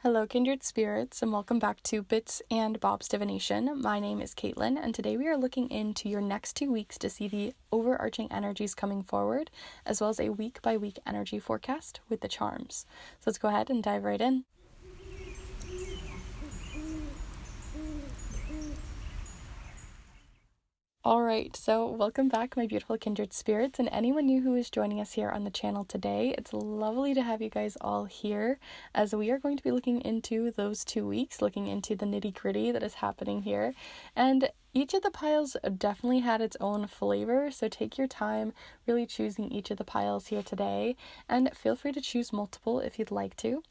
Hello, kindred spirits, and welcome back to Bits and Bob's Divination. My name is Caitlin, and today we are looking into your next 2 weeks to see the overarching energies coming forward, as well as a week-by-week energy forecast with the charms. So let's go ahead and dive right in. Alright, so welcome back, my beautiful kindred spirits, and anyone new who is joining us here on the channel today. It's lovely to have you guys all here, as we are going to be looking into those 2 weeks, looking into the nitty-gritty that is happening here, and each of the piles definitely had its own flavor, so take your time really choosing each of the piles here today, and feel free to choose multiple if you'd like to.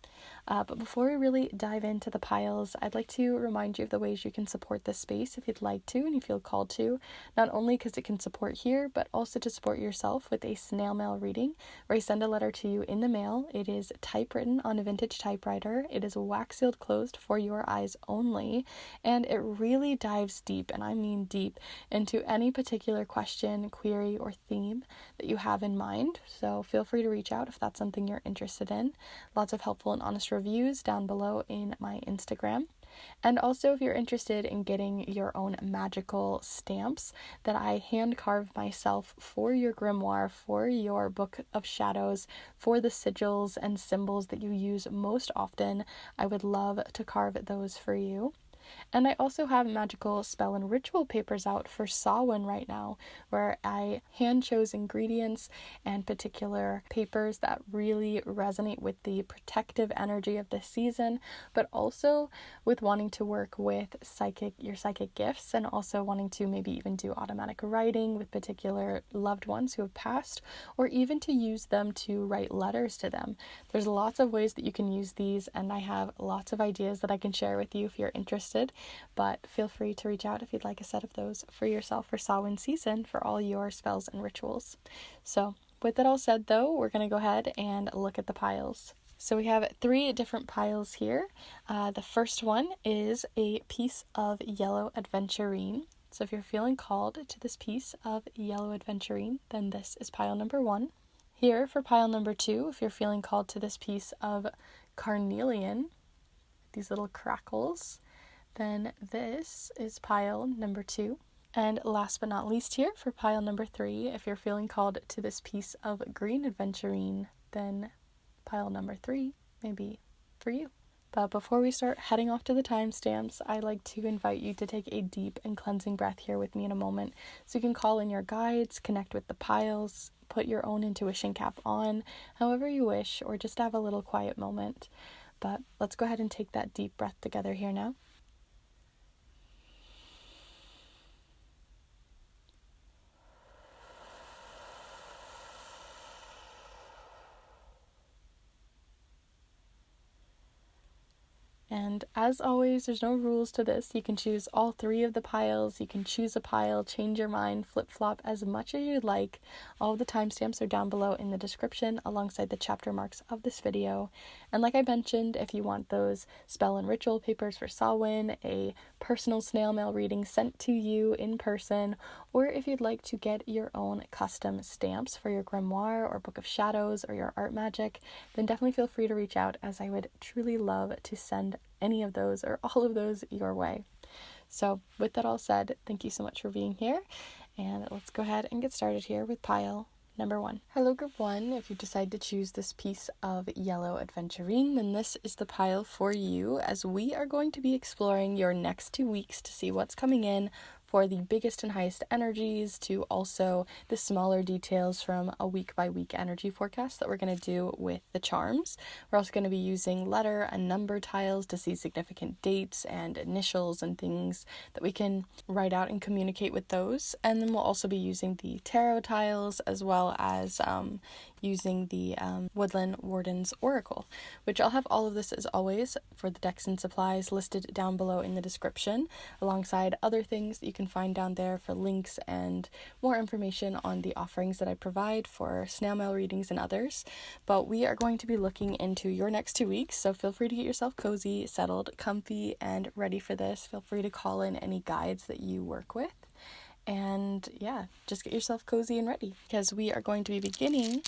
But before we really dive into the piles, I'd like to remind you of the ways you can support this space if you'd like to and you feel called to, not only because it can support here, but also to support yourself with a snail mail reading, where I send a letter to you in the mail. It is typewritten on a vintage typewriter, it is wax sealed closed for your eyes only, and it really dives deep, and I mean deep, into any particular question, query, or theme that you have in mind. So feel free to reach out if that's something you're interested in. Lots of helpful and honest reviews down below in my Instagram. And also, if you're interested in getting your own magical stamps that I hand carve myself for your grimoire, for your book of shadows, for the sigils and symbols that you use most often, I would love to carve those for you. And I also have magical spell and ritual papers out for Samhain right now, where I hand chose ingredients and particular papers that really resonate with the protective energy of this season, but also with wanting to work with your psychic gifts, and also wanting to maybe even do automatic writing with particular loved ones who have passed, or even to use them to write letters to them. There's lots of ways that you can use these, and I have lots of ideas that I can share with you if you're interested. But feel free to reach out if you'd like a set of those for yourself for Samhain season for all your spells and rituals. So with that all said, though, we're going to go ahead and look at the piles. So we have 3 different piles here. The first one is a piece of yellow aventurine. So if you're feeling called to this piece of yellow aventurine, then this is pile number 1. Here for pile number 2, if you're feeling called to this piece of carnelian, these little crackles, then this is pile number 2. And last but not least here for pile number 3, if you're feeling called to this piece of green aventurine, then pile number 3 may be for you. But before we start heading off to the timestamps, I'd like to invite you to take a deep and cleansing breath here with me in a moment, so you can call in your guides, connect with the piles, put your own intuition cap on, however you wish, or just have a little quiet moment. But let's go ahead and take that deep breath together here now. And as always, there's no rules to this. You can choose all 3 of the piles. You can choose a pile, change your mind, flip-flop as much as you'd like. All of the timestamps are down below in the description alongside the chapter marks of this video. And like I mentioned, if you want those spell and ritual papers for Samhain, a personal snail mail reading sent to you in person, or if you'd like to get your own custom stamps for your grimoire or book of shadows or your art magic, then definitely feel free to reach out, as I would truly love to send any of those or all of those your way. So with that all said, thank you so much for being here, and let's go ahead and get started here with pile number 1. Hello group 1, if you decide to choose this piece of yellow aventurine, then this is the pile for you, as we are going to be exploring your next 2 weeks to see what's coming in for the biggest and highest energies, to also the smaller details from a week-by-week energy forecast that we're going to do with the charms. We're also going to be using letter and number tiles to see significant dates and initials and things that we can write out and communicate with those. And then we'll also be using the tarot tiles, as well as using the Woodland Warden's Oracle, which I'll have all of this, as always, for the decks and supplies listed down below in the description, alongside other things that you can find down there for links and more information on the offerings that I provide for snail mail readings and others. But we are going to be looking into your next 2 weeks, so feel free to get yourself cozy, settled, comfy, and ready for this. Feel free to call in any guides that you work with. And yeah, just get yourself cozy and ready, because we are going to be beginning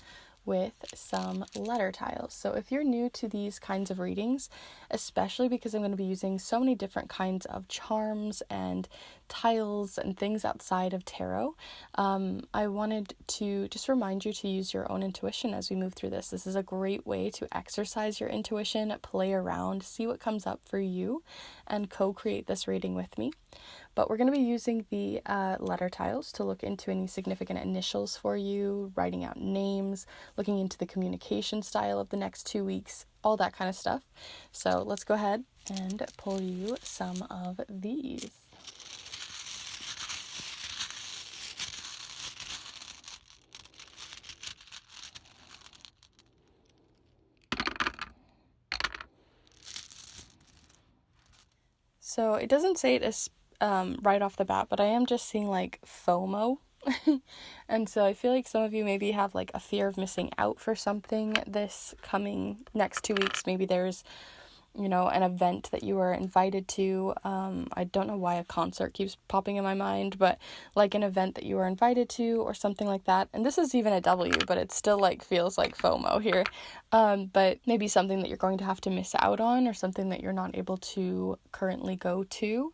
with some letter tiles. So if you're new to these kinds of readings, especially because I'm going to be using so many different kinds of charms and tiles and things outside of tarot, I wanted to just remind you to use your own intuition as we move through this. This is a great way to exercise your intuition, play around, see what comes up for you, and co-create this reading with me. But we're going to be using the letter tiles to look into any significant initials for you, writing out names, looking into the communication style of the next 2 weeks, all that kind of stuff. So let's go ahead and pull you some of these. So it doesn't say it as right off the bat, but I am just seeing like FOMO. And so I feel like some of you maybe have like a fear of missing out for something this coming next 2 weeks. Maybe there's, an event that you were invited to. I don't know why a concert keeps popping in my mind, but like an event that you were invited to or something like that. And this is even a W, but it still like feels like FOMO here. But maybe something that you're going to have to miss out on, or something that you're not able to currently go to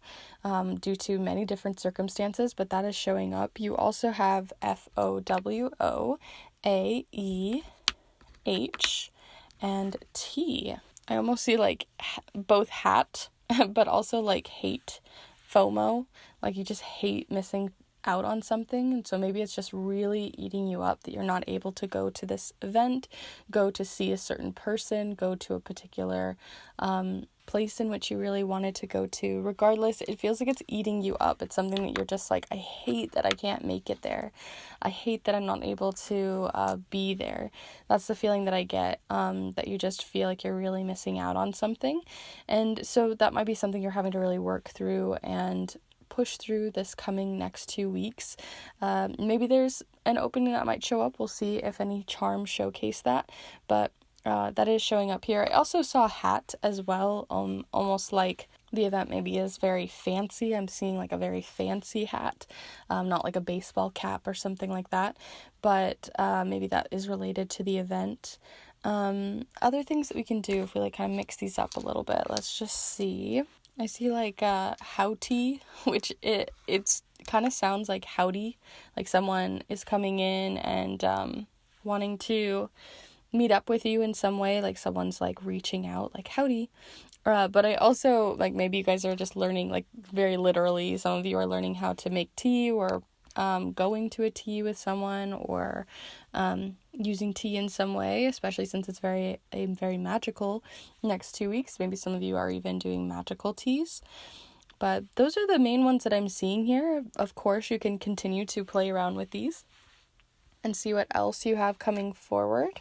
due to many different circumstances, but that is showing up. You also have FOWOAEH and T. I almost see like both hat, but also like hate, FOMO, like you just hate missing out on something. And so maybe it's just really eating you up that you're not able to go to this event, go to see a certain person, go to a particular place in which you really wanted to go to. Regardless, it feels like it's eating you up. It's something that you're just like, I hate that I can't make it there. I hate that I'm not able to be there. That's the feeling that I get, that you just feel like you're really missing out on something. And so that might be something you're having to really work through and push through this coming next 2 weeks. Maybe there's an opening that might show up. We'll see if any charms showcase that, but that is showing up here. I also saw a hat as well, almost like the event maybe is very fancy. I'm seeing like a very fancy hat, not like a baseball cap or something like that, but maybe that is related to the event. Other things that we can do if we like kind of mix these up a little bit. Let's just see. I see like howdy, which it's kind of sounds like howdy, like someone is coming in and wanting to meet up with you in some way, like someone's like reaching out, like howdy. But I also, like, maybe you guys are just learning, like, very literally, some of you are learning how to make tea, or going to a tea with someone, or using tea in some way, especially since it's very magical next 2 weeks. Maybe some of you are even doing magical teas. But those are the main ones that I'm seeing here. Of course, you can continue to play around with these and see what else you have coming forward.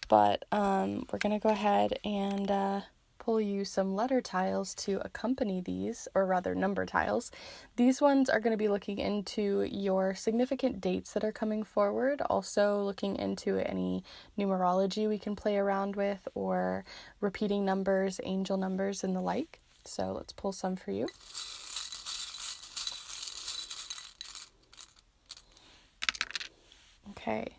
But we're going to go ahead and pull you some letter tiles to accompany these, or rather number tiles. These ones are going to be looking into your significant dates that are coming forward, also looking into any numerology we can play around with, or repeating numbers, angel numbers, and the like. So let's pull some for you. Okay.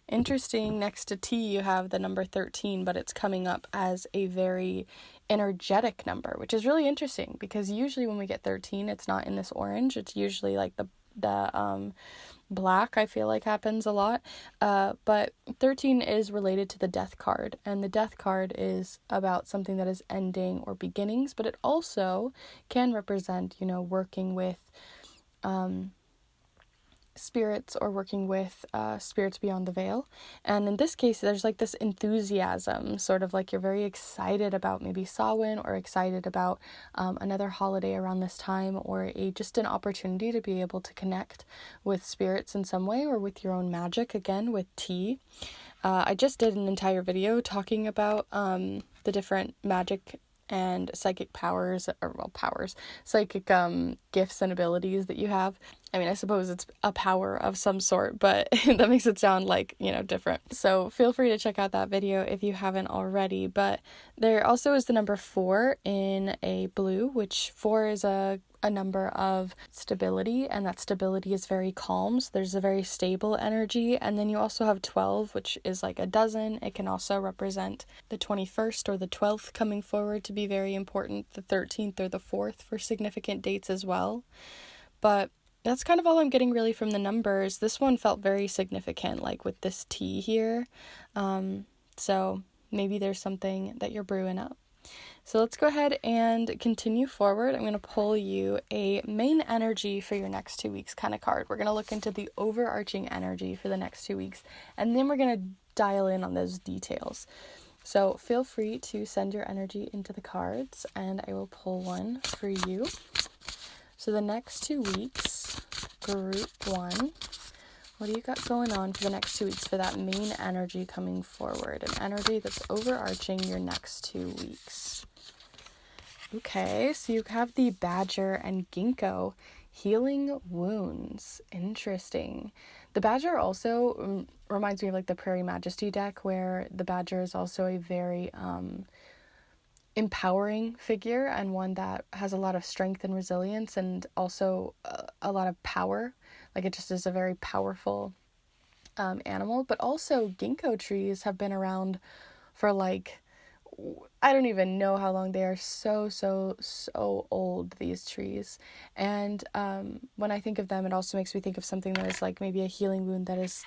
Interesting, next to T you have the number 13, but it's coming up as a very energetic number, which is really interesting, because usually when we get 13, it's not in this orange. It's usually like the black, I feel like, happens a lot. But 13 is related to the death card, and the death card is about something that is ending or beginnings, but it also can represent, working with spirits, or working with spirits beyond the veil. And in this case, there's like this enthusiasm, sort of like you're very excited about maybe Samhain, or excited about another holiday around this time, or just an opportunity to be able to connect with spirits in some way, or with your own magic, again with tea. I just did an entire video talking about the different magic and psychic psychic gifts and abilities that you have. I mean, I suppose it's a power of some sort, but that makes it sound like, different. So feel free to check out that video if you haven't already. But there also is the number 4 in a blue, which 4 is a a number of stability, and that stability is very calm. So there's a very stable energy. And then you also have 12, which is like a dozen. It can also represent the 21st or the 12th coming forward to be very important, the 13th or the 4th for significant dates as well. But that's kind of all I'm getting really from the numbers. This one felt very significant, like with this T here. So maybe there's something that you're brewing up. So let's go ahead and continue forward. I'm going to pull you a main energy for your next 2 weeks kind of card. We're going to look into the overarching energy for the next 2 weeks, and then we're going to dial in on those details. So feel free to send your energy into the cards, and I will pull one for you. So the next 2 weeks, group 1, what do you got going on for the next 2 weeks for that main energy coming forward? An energy that's overarching your next 2 weeks. Okay, so you have the Badger and Ginkgo, healing wounds. Interesting. The Badger also reminds me of like the Prairie Majesty deck, where the Badger is also a very empowering figure, and one that has a lot of strength and resilience, and also a lot of power. Like, it just is a very powerful animal. But also ginkgo trees have been around for like, I don't even know how long. They are so old, these trees. And when I think of them, it also makes me think of something that is like maybe a healing wound that is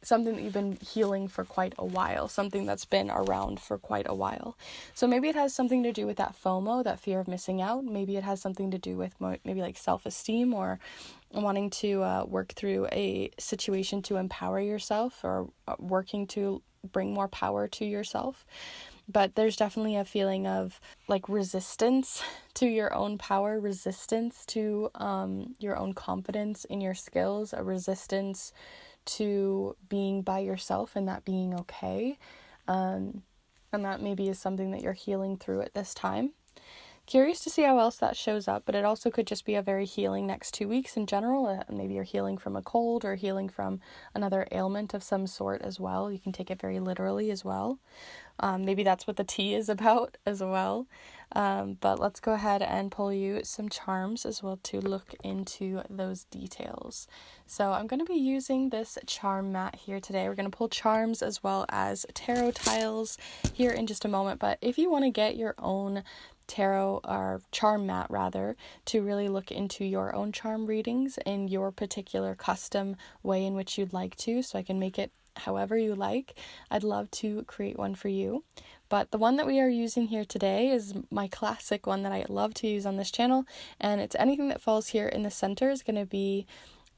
something that you've been healing for quite a while, something that's been around for quite a while. So maybe it has something to do with that FOMO, that fear of missing out. Maybe it has something to do with maybe like self-esteem, or wanting to work through a situation to empower yourself, or working to bring more power to yourself. But there's definitely a feeling of like resistance to your own power, resistance to your own confidence in your skills, a resistance to being by yourself and that being okay. And that maybe is something that you're healing through at this time. Curious to see how else that shows up, but it also could just be a very healing next 2 weeks in general. Maybe you're healing from a cold, or healing from another ailment of some sort as well. You can take it very literally as well. Maybe that's what the tea is about as well. But let's go ahead and pull you some charms as well to look into those details. So I'm going to be using this charm mat here today. We're going to pull charms as well as tarot tiles here in just a moment. But if you want to get your own tarot, or charm mat rather, to really look into your own charm readings in your particular custom way in which you'd like to, so I can make it however you like, I'd love to create one for you. But the one that we are using here today is my classic one that I love to use on this channel, and it's anything that falls here in the center is going to be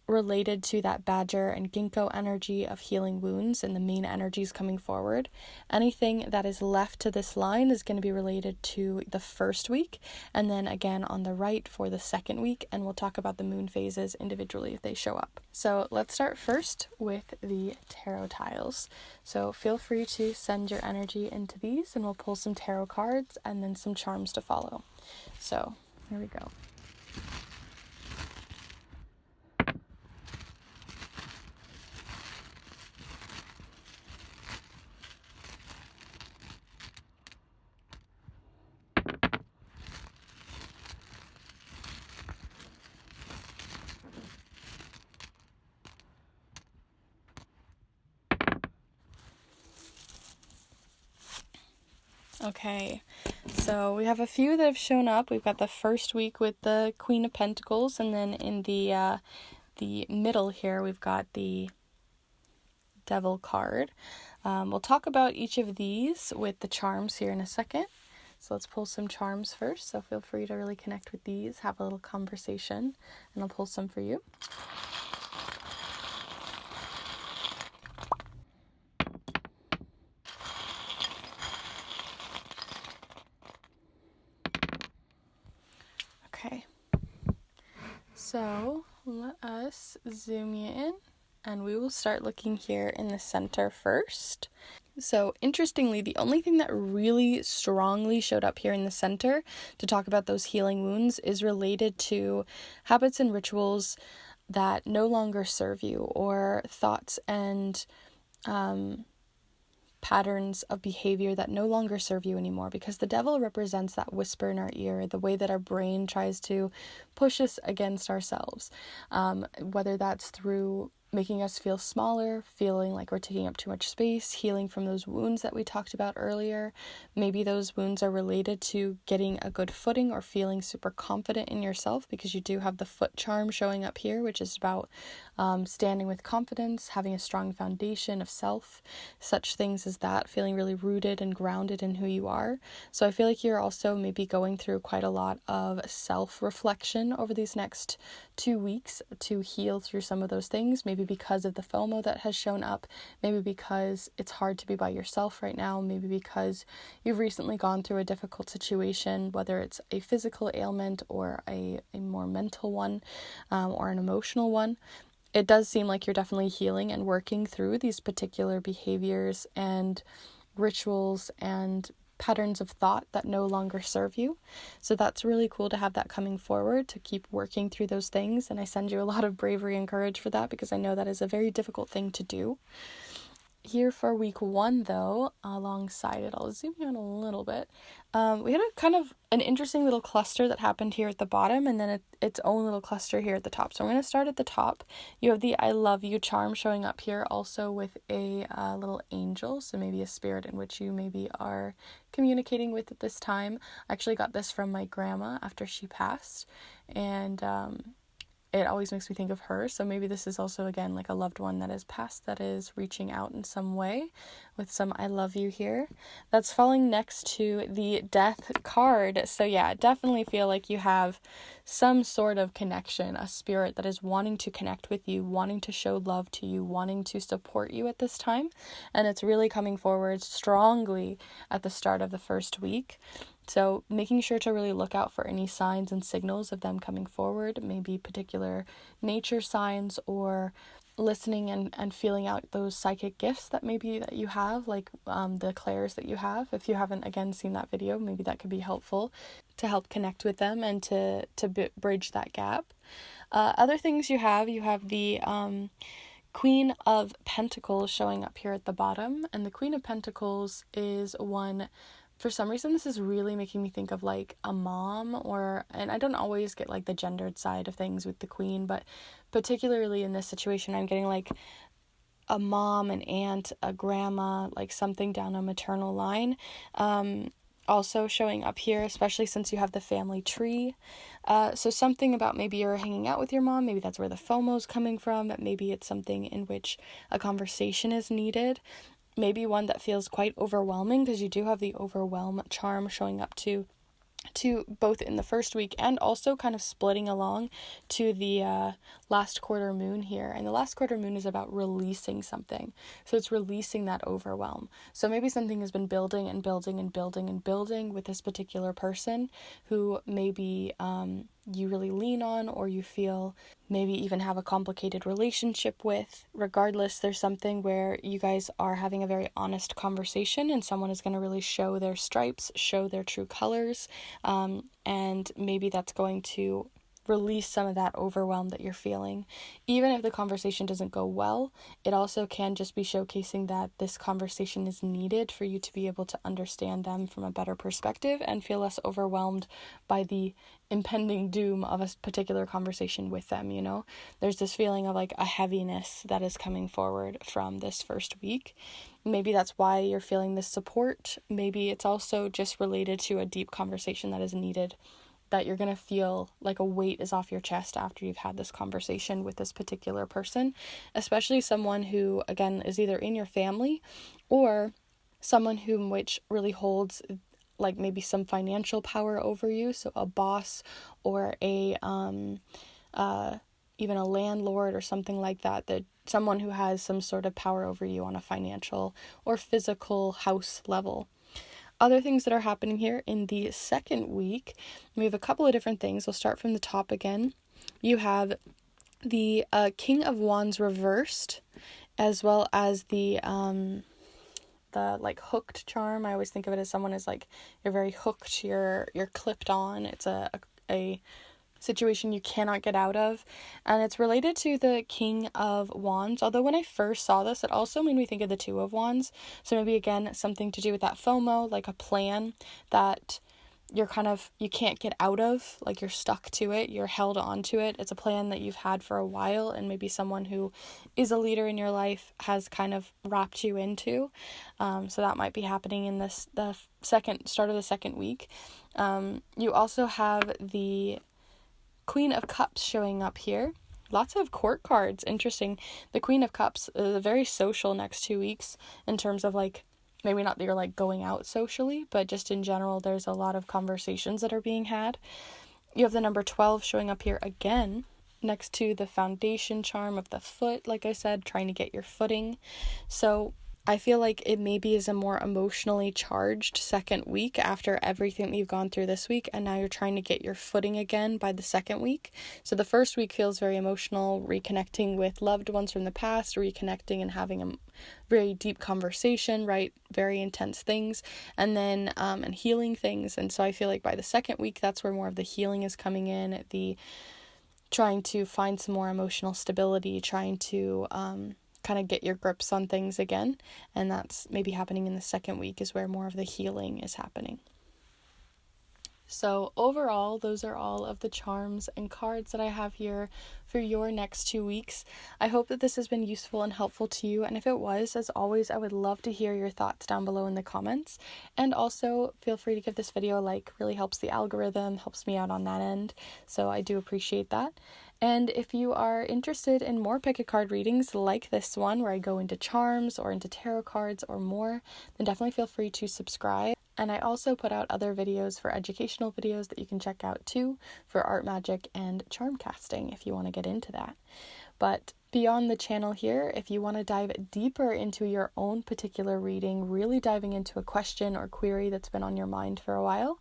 related to that Badger and Ginkgo energy of healing wounds and the main energies coming forward. Anything that is left to this line is going to be related to the first week, and then again on the right for the second week, and we'll talk about the moon phases individually if they show up. So let's start first with the tarot tiles. So feel free to send your energy into these, and we'll pull some tarot cards and then some charms to follow. So here we go. Okay, so we have a few that have shown up. We've got the first week with the Queen of Pentacles, and then in the middle here we've got the Devil card. We'll talk about each of these with the charms here in a second. So let's pull some charms first. So feel free to really connect with these, have a little conversation, and I'll pull some for you. Okay, so let us zoom you in, and we will start looking here in the center first. So interestingly, the only thing that really strongly showed up here in the center to talk about those healing wounds is related to habits and rituals that no longer serve you, or thoughts and patterns of behavior that no longer serve you anymore, because the devil represents that whisper in our ear, the way that our brain tries to push us against ourselves, whether that's through making us feel smaller, feeling like we're taking up too much space, healing from those wounds that we talked about earlier. Maybe those wounds are related to getting a good footing or feeling super confident in yourself, because you do have the foot charm showing up here, which is about standing with confidence, having a strong foundation of self, such things as that, feeling really rooted and grounded in who you are. So I feel like you're also maybe going through quite a lot of self-reflection over these next 2 weeks to heal through some of those things, maybe because of the FOMO that has shown up, maybe because it's hard to be by yourself right now, maybe because you've recently gone through a difficult situation, whether it's a physical ailment or a more mental one, or an emotional one. It does seem like you're definitely healing and working through these particular behaviors and rituals and patterns of thought that no longer serve you. So that's really cool to have that coming forward, to keep working through those things. And I send you a lot of bravery and courage for that, because I know that is a very difficult thing to do. Here for week 1, though, alongside it, I'll zoom in a little bit. We had a kind of an interesting little cluster that happened here at the bottom, and then its own little cluster here at the top. So I'm going to start at the top. You have the I love you charm showing up here, also with a little angel, so maybe a spirit in which you maybe are communicating with at this time. I actually got this from my grandma after she passed, and it always makes me think of her. So maybe this is also, again, like a loved one that has passed that is reaching out in some way with some I love you here. That's falling next to the death card. So yeah, definitely feel like you have some sort of connection, a spirit that is wanting to connect with you, wanting to show love to you, wanting to support you at this time. And it's really coming forward strongly at the start of the first week. So making sure to really look out for any signs and signals of them coming forward, maybe particular nature signs, or listening and feeling out those psychic gifts that maybe that you have, like the clairs that you have. If you haven't, again, seen that video, maybe that could be helpful to help connect with them and to bridge that gap. Other things you have the Queen of Pentacles showing up here at the bottom. And the Queen of Pentacles is one, for some reason, this is really making me think of like a mom, and I don't always get like the gendered side of things with the queen, but particularly in this situation, I'm getting like a mom, an aunt, a grandma, like something down a maternal line. Also showing up here, especially since you have the family tree. So something about maybe you're hanging out with your mom, maybe that's where the FOMO is coming from, maybe it's something in which a conversation is needed. Maybe one that feels quite overwhelming, because you do have the overwhelm charm showing up to both in the first week and also kind of splitting along to the last quarter moon here. And the last quarter moon is about releasing something. So it's releasing that overwhelm. So maybe something has been building and building and building and building with this particular person who maybe you really lean on, or you feel maybe even have a complicated relationship with. Regardless, there's something where you guys are having a very honest conversation, and someone is going to really show their stripes, show their true colors, and maybe that's going to release some of that overwhelm that you're feeling. Even if the conversation doesn't go well, it also can just be showcasing that this conversation is needed for you to be able to understand them from a better perspective and feel less overwhelmed by the impending doom of a particular conversation with them, you know? There's this feeling of like a heaviness that is coming forward from this first week. Maybe that's why you're feeling this support. Maybe it's also just related to a deep conversation that is needed, that you're going to feel like a weight is off your chest after you've had this conversation with this particular person, especially someone who, again, is either in your family or someone whom which really holds like maybe some financial power over you. So a boss or a even a landlord or something like that, that someone who has some sort of power over you on a financial or physical house level. Other things that are happening here in the second week, we have a couple of different things. We'll start from the top again. You have the King of Wands reversed, as well as the like hooked charm. I always think of it as someone is like, you're very hooked, you're clipped on. It's a situation you cannot get out of, and it's related to the King of Wands. Although when I first saw this, it also made me think of the Two of Wands, so maybe again something to do with that FOMO, like a plan that you can't get out of, like you're stuck to it, you're held on to it. It's a plan that you've had for a while, and maybe someone who is a leader in your life has kind of wrapped you into. So that might be happening in the start of the second week. You also have the Queen of Cups showing up here. Lots of court cards. Interesting. The Queen of Cups is very social next 2 weeks in terms of like, maybe not that you're like going out socially, but just in general, there's a lot of conversations that are being had. You have the number 12 showing up here again, next to the foundation charm of the foot, like I said, trying to get your footing. So I feel like it maybe is a more emotionally charged second week after everything that you've gone through this week, and now you're trying to get your footing again by the second week. So the first week feels very emotional, reconnecting with loved ones from the past, reconnecting and having a very deep conversation, right? Very intense things, and then and healing things. And so I feel like by the second week, that's where more of the healing is coming in, the trying to find some more emotional stability, trying to kind of get your grips on things again, and that's maybe happening in the second week is where more of the healing is happening. So overall, those are all of the charms and cards that I have here for your next 2 weeks. I hope that this has been useful and helpful to you, and if it was, as always, I would love to hear your thoughts down below in the comments. And also feel free to give this video a like. Really helps the algorithm, helps me out on that end, so I do appreciate that. And if you are interested in more pick a card readings like this one, where I go into charms or into tarot cards or more, then definitely feel free to subscribe. And I also put out other videos for educational videos that you can check out too, for art, magic, and charm casting if you want to get into that. But beyond the channel here, if you want to dive deeper into your own particular reading, really diving into a question or query that's been on your mind for a while,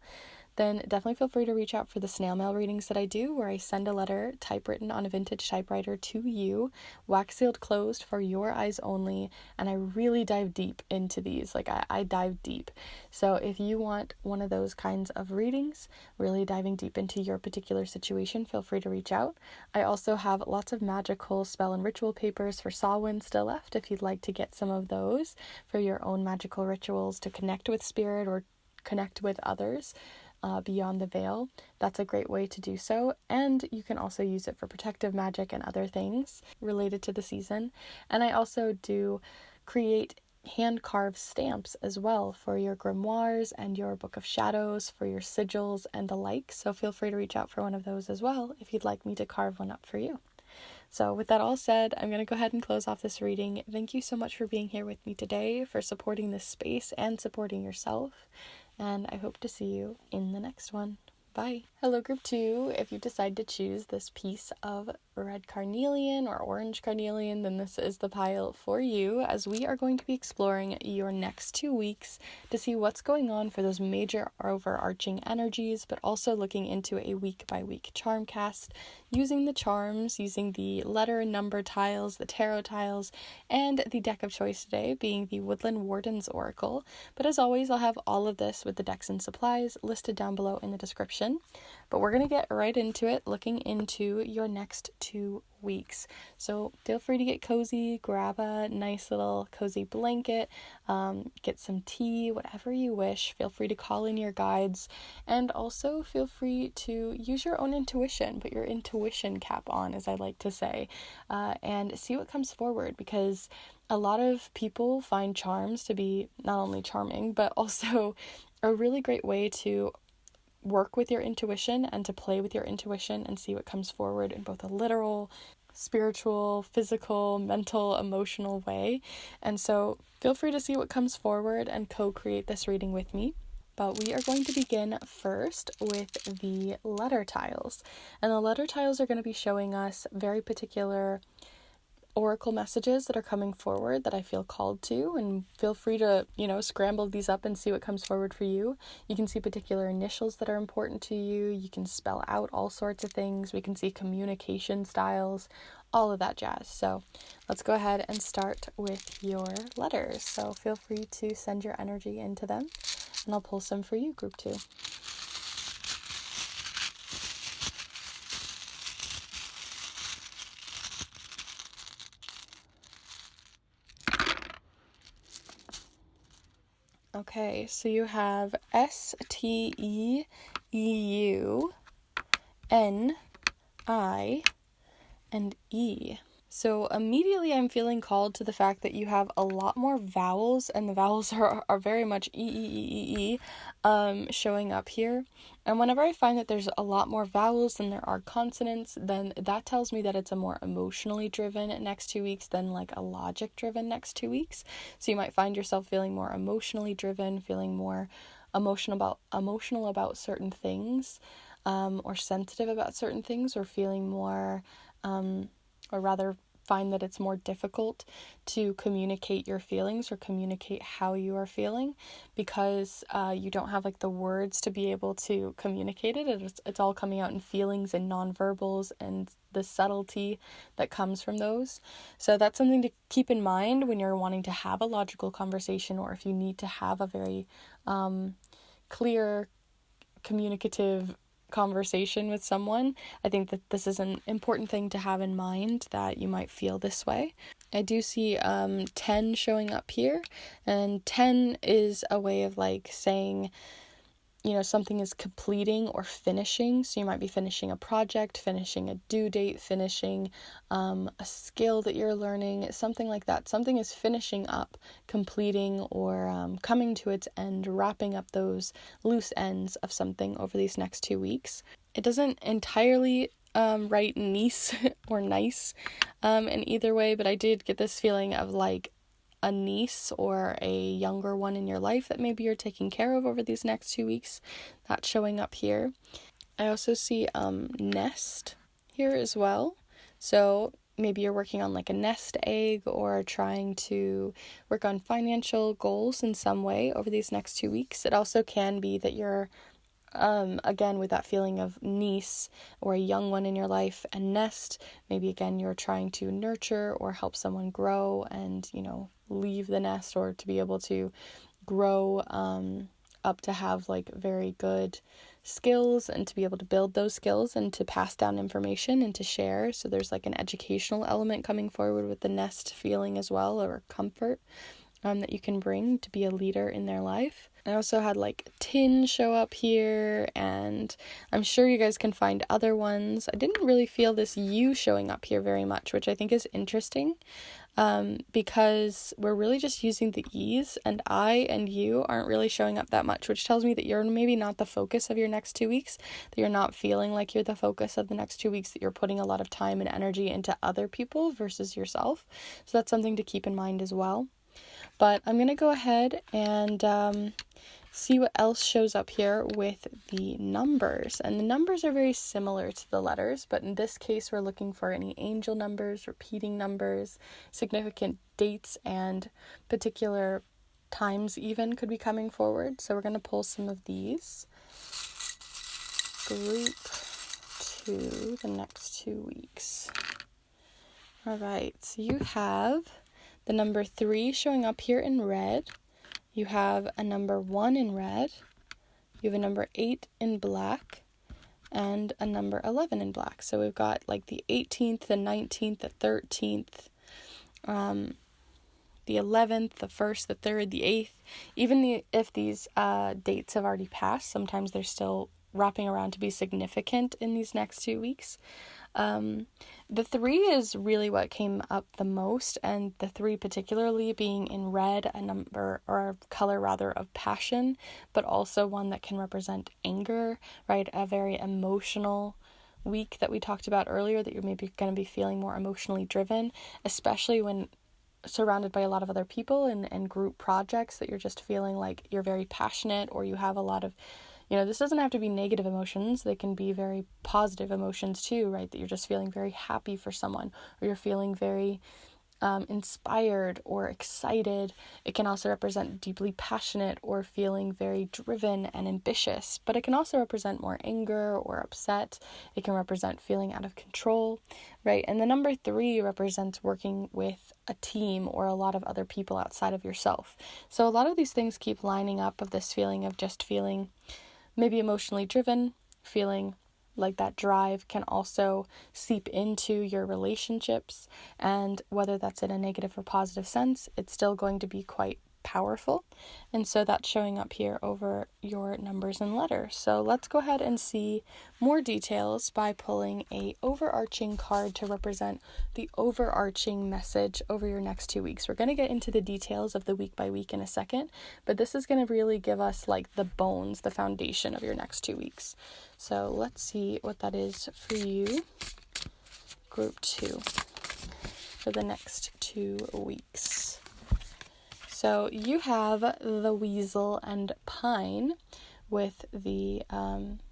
then definitely feel free to reach out for the snail mail readings that I do, where I send a letter typewritten on a vintage typewriter to you, wax sealed closed for your eyes only, and I really dive deep into these. Like I dive deep. So if you want one of those kinds of readings, really diving deep into your particular situation, feel free to reach out. I also have lots of magical spell and ritual papers for Samhain still left if you'd like to get some of those for your own magical rituals to connect with spirit or connect with others. Beyond the veil. That's a great way to do so, and you can also use it for protective magic and other things related to the season. And I also do create hand-carved stamps as well for your grimoires and your book of shadows, for your sigils and the like, so feel free to reach out for one of those as well if you'd like me to carve one up for you. So with that all said, I'm going to go ahead and close off this reading. Thank you so much for being here with me today, for supporting this space and supporting yourself. And I hope to see you in the next one. Bye. Hello, Group 2. If you decide to choose this piece of red carnelian or orange carnelian, then this is the pile for you, as we are going to be exploring your next 2 weeks to see what's going on for those major overarching energies, but also looking into a week-by-week charm cast, using the charms, using the letter and number tiles, the tarot tiles, and the deck of choice today being the Woodland Warden's Oracle. But as always, I'll have all of this with the decks and supplies listed down below in the description. But we're going to get right into it, looking into your next 2 weeks. So feel free to get cozy, grab a nice little cozy blanket, get some tea, whatever you wish. Feel free to call in your guides, and also feel free to use your own intuition, put your intuition cap on, as I like to say, and see what comes forward, because a lot of people find charms to be not only charming, but also a really great way to work with your intuition and to play with your intuition and see what comes forward in both a literal, spiritual, physical, mental, emotional way. And so feel free to see what comes forward and co-create this reading with me. But we are going to begin first with the letter tiles. And the letter tiles are going to be showing us very particular oracle messages that are coming forward that I feel called to, and feel free to, scramble these up and see what comes forward for you. You can see particular initials that are important to you. You can spell out all sorts of things. We can see communication styles, all of that jazz. So let's go ahead and start with your letters. So feel free to send your energy into them, and I'll pull some for you, Group 2. Okay, so you have STEEU, NI, and E. So immediately I'm feeling called to the fact that you have a lot more vowels, and the vowels are very much showing up here. And whenever I find that there's a lot more vowels than there are consonants, then that tells me that it's a more emotionally driven next 2 weeks than like a logic driven next 2 weeks. So you might find yourself feeling more emotionally driven, feeling more emotional about certain things, or sensitive about certain things, or feeling more or rather find that it's more difficult to communicate your feelings or communicate how you are feeling, because you don't have like the words to be able to communicate it. It's all coming out in feelings and nonverbals and the subtlety that comes from those. So that's something to keep in mind when you're wanting to have a logical conversation, or if you need to have a very clear, communicative conversation with someone. I think that this is an important thing to have in mind, that you might feel this way. I do see 10 showing up here, and 10 is a way of like saying, you know, something is completing or finishing. So you might be finishing a project, finishing a due date, finishing a skill that you're learning, something like that. Something is finishing up, completing, or coming to its end, wrapping up those loose ends of something over these next 2 weeks. It doesn't entirely write niece or nice in either way, but I did get this feeling of like a niece or a younger one in your life that maybe you're taking care of over these next 2 weeks. That's showing up here. I also see nest here as well. So maybe you're working on like a nest egg, or trying to work on financial goals in some way over these next 2 weeks. It also can be that you're again, with that feeling of niece or a young one in your life, and nest, maybe again you're trying to nurture or help someone grow and, you know, leave the nest, or to be able to grow up to have like very good skills, and to be able to build those skills and to pass down information and to share. So there's like an educational element coming forward with the nest feeling as well, or comfort that you can bring to be a leader in their life. I also had like tin show up here, and I'm sure you guys can find other ones. I didn't really feel this you showing up here very much, which I think is interesting, because we're really just using the E's, and I and you aren't really showing up that much, which tells me that you're maybe not the focus of your next 2 weeks, that you're not feeling like you're the focus of the next 2 weeks, that you're putting a lot of time and energy into other people versus yourself. So that's something to keep in mind as well. But I'm going to go ahead and see what else shows up here with the numbers. And the numbers are very similar to the letters, but in this case, we're looking for any angel numbers, repeating numbers, significant dates, and particular times even could be coming forward. So we're going to pull some of these. Group 2, the next 2 weeks. All right, so you have the number 3 showing up here in red. You have a number 1 in red. You have a number 8 in black. And a number 11 in black. So we've got like the 18th, the 19th, the 13th, the 11th, the 1st, the 3rd, the 8th. Even if these dates have already passed, sometimes they're still wrapping around to be significant in these next 2 weeks. The 3 is really what came up the most, and the 3 particularly being in red, a number or a color rather of passion, but also one that can represent anger, right? A very emotional week that we talked about earlier, that you're maybe going to be feeling more emotionally driven, especially when surrounded by a lot of other people and group projects, that you're just feeling like you're very passionate, or you have a lot of, you know, this doesn't have to be negative emotions. They can be very positive emotions too, right? That you're just feeling very happy for someone, or you're feeling very inspired or excited. It can also represent deeply passionate or feeling very driven and ambitious, but it can also represent more anger or upset. It can represent feeling out of control, right? And the number 3 represents working with a team or a lot of other people outside of yourself. So a lot of these things keep lining up of this feeling of just feeling maybe emotionally driven, feeling like that drive can also seep into your relationships, and whether that's in a negative or positive sense, it's still going to be quite powerful. And so that's showing up here over your numbers and letters. So let's go ahead and see more details by pulling a overarching card to represent the overarching message over your next 2 weeks. We're going to get into the details of the week by week in a second, but this is going to really give us like the bones, the foundation of your next 2 weeks. So let's see what that is for you. Group 2 for the next 2 weeks. So you have the weasel and pine with the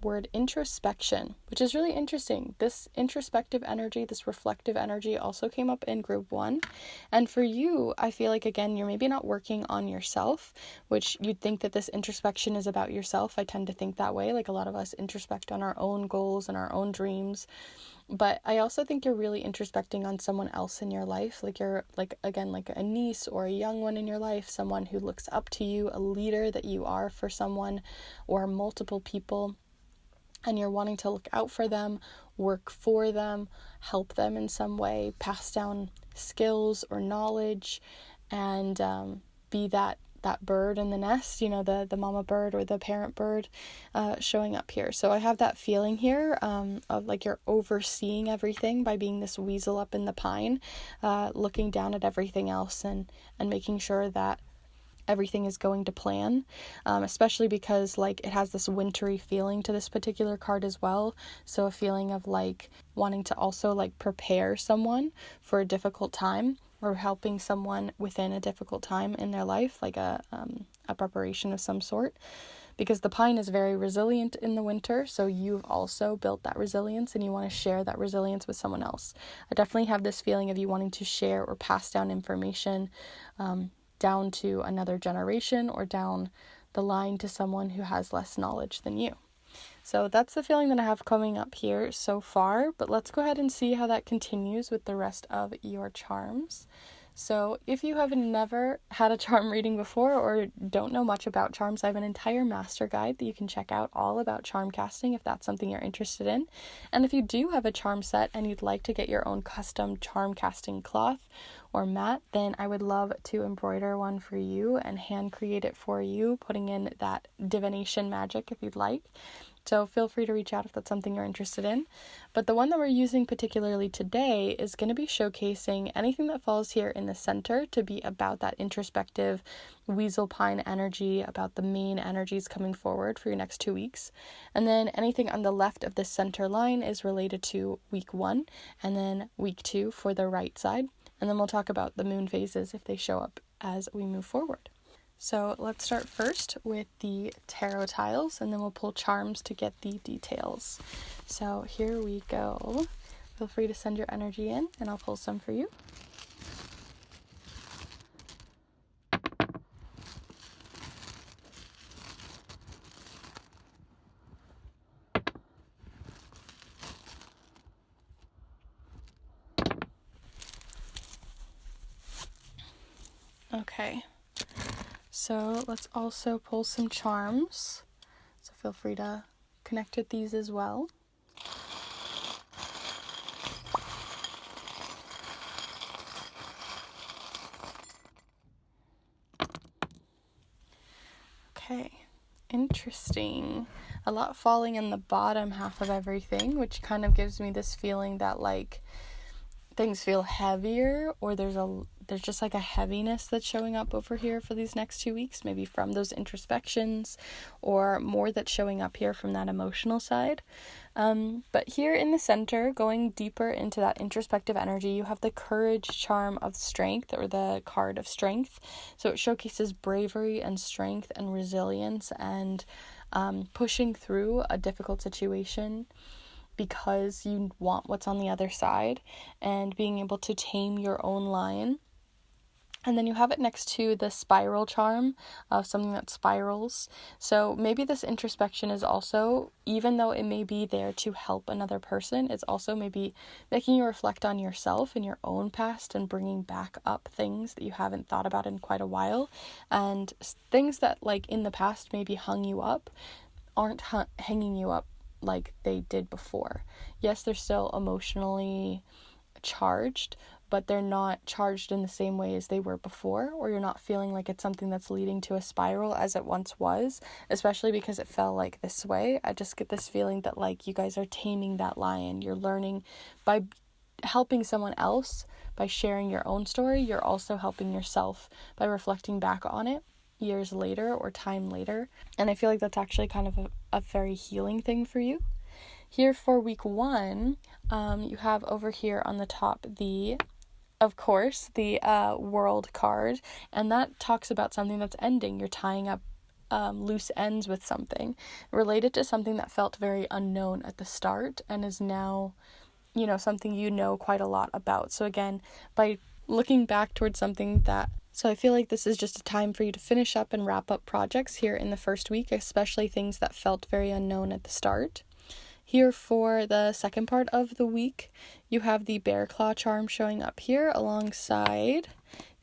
word introspection, which is really interesting. This introspective energy, this reflective energy also came up in group 1. And for you, I feel like, again, you're maybe not working on yourself, which you'd think that this introspection is about yourself. I tend to think that way. Like a lot of us introspect on our own goals and our own dreams. But I also think you're really introspecting on someone else in your life. Like you're like a niece or a young one in your life, someone who looks up to you, a leader that you are for someone or multiple people. And you're wanting to look out for them, work for them, help them in some way, pass down skills or knowledge, and be that bird in the nest, the mama bird or the parent bird showing up here. So I have that feeling here of like you're overseeing everything by being this weasel up in the pine, looking down at everything else and making sure that everything is going to plan, especially because like it has this wintry feeling to this particular card as well. So a feeling of like wanting to also like prepare someone for a difficult time, or helping someone within a difficult time in their life, like a preparation of some sort. Because the pine is very resilient in the winter, so you've also built that resilience and you want to share that resilience with someone else. I definitely have this feeling of you wanting to share or pass down information down to another generation or down the line to someone who has less knowledge than you. So that's the feeling that I have coming up here so far, but let's go ahead and see how that continues with the rest of your charms. So if you have never had a charm reading before or don't know much about charms, I have an entire master guide that you can check out all about charm casting if that's something you're interested in. And if you do have a charm set and you'd like to get your own custom charm casting cloth or mat, then I would love to embroider one for you and hand create it for you, putting in that divination magic if you'd like. So feel free to reach out if that's something you're interested in. But the one that we're using particularly today is going to be showcasing anything that falls here in the center to be about that introspective weasel pine energy, about the main energies coming forward for your next 2 weeks. And then anything on the left of this center line is related to week 1 and then week 2 for the right side. And then we'll talk about the moon phases if they show up as we move forward. So let's start first with the tarot tiles, and then we'll pull charms to get the details. So here we go. Feel free to send your energy in, and I'll pull some for you. Okay. So let's also pull some charms. So feel free to connect with these as well. Okay, interesting. A lot falling in the bottom half of everything, which kind of gives me this feeling that like things feel heavier, or there's just like a heaviness that's showing up over here for these next 2 weeks, maybe from those introspections, or more that's showing up here from that emotional side. But here in the center, going deeper into that introspective energy, you have the courage charm of strength, or the card of strength. So it showcases bravery and strength and resilience and pushing through a difficult situation because you want what's on the other side, and being able to tame your own lion. And then you have it next to the spiral charm of something that spirals. So maybe this introspection is also, even though it may be there to help another person, it's also maybe making you reflect on yourself and your own past and bringing back up things that you haven't thought about in quite a while. And things that like in the past maybe hung you up aren't hanging you up like they did before. Yes, they're still emotionally charged, but they're not charged in the same way as they were before, or you're not feeling like it's something that's leading to a spiral as it once was, especially because it fell like this way. I just get this feeling that like you guys are taming that lion. You're learning by helping someone else, by sharing your own story. You're also helping yourself by reflecting back on it years later or time later. And I feel like that's actually kind of a very healing thing for you. Here for week 1, you have over here on the top of course, the World card, and that talks about something that's ending. You're tying up loose ends with something related to something that felt very unknown at the start and is now, something you know quite a lot about. So again, by looking back towards something so I feel like this is just a time for you to finish up and wrap up projects here in the first week, especially things that felt very unknown at the start. Here for the second part of the week, you have the Bear Claw charm showing up here alongside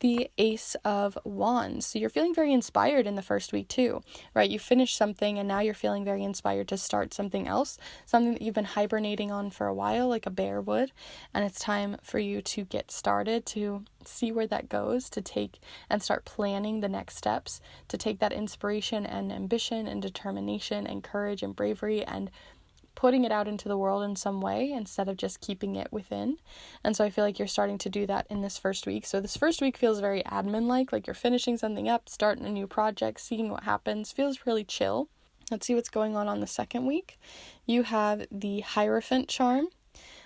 the Ace of Wands. So you're feeling very inspired in the first week too, right? You finished something and now you're feeling very inspired to start something else, something that you've been hibernating on for a while, like a bear would. And it's time for you to get started, to see where that goes, to take and start planning the next steps, to take that inspiration and ambition and determination and courage and bravery and putting it out into the world in some way instead of just keeping it within. And so I feel like you're starting to do that in this first week. So this first week feels very admin-like you're finishing something up, starting a new project, seeing what happens, feels really chill. Let's see what's going on the second week. You have the Hierophant charm.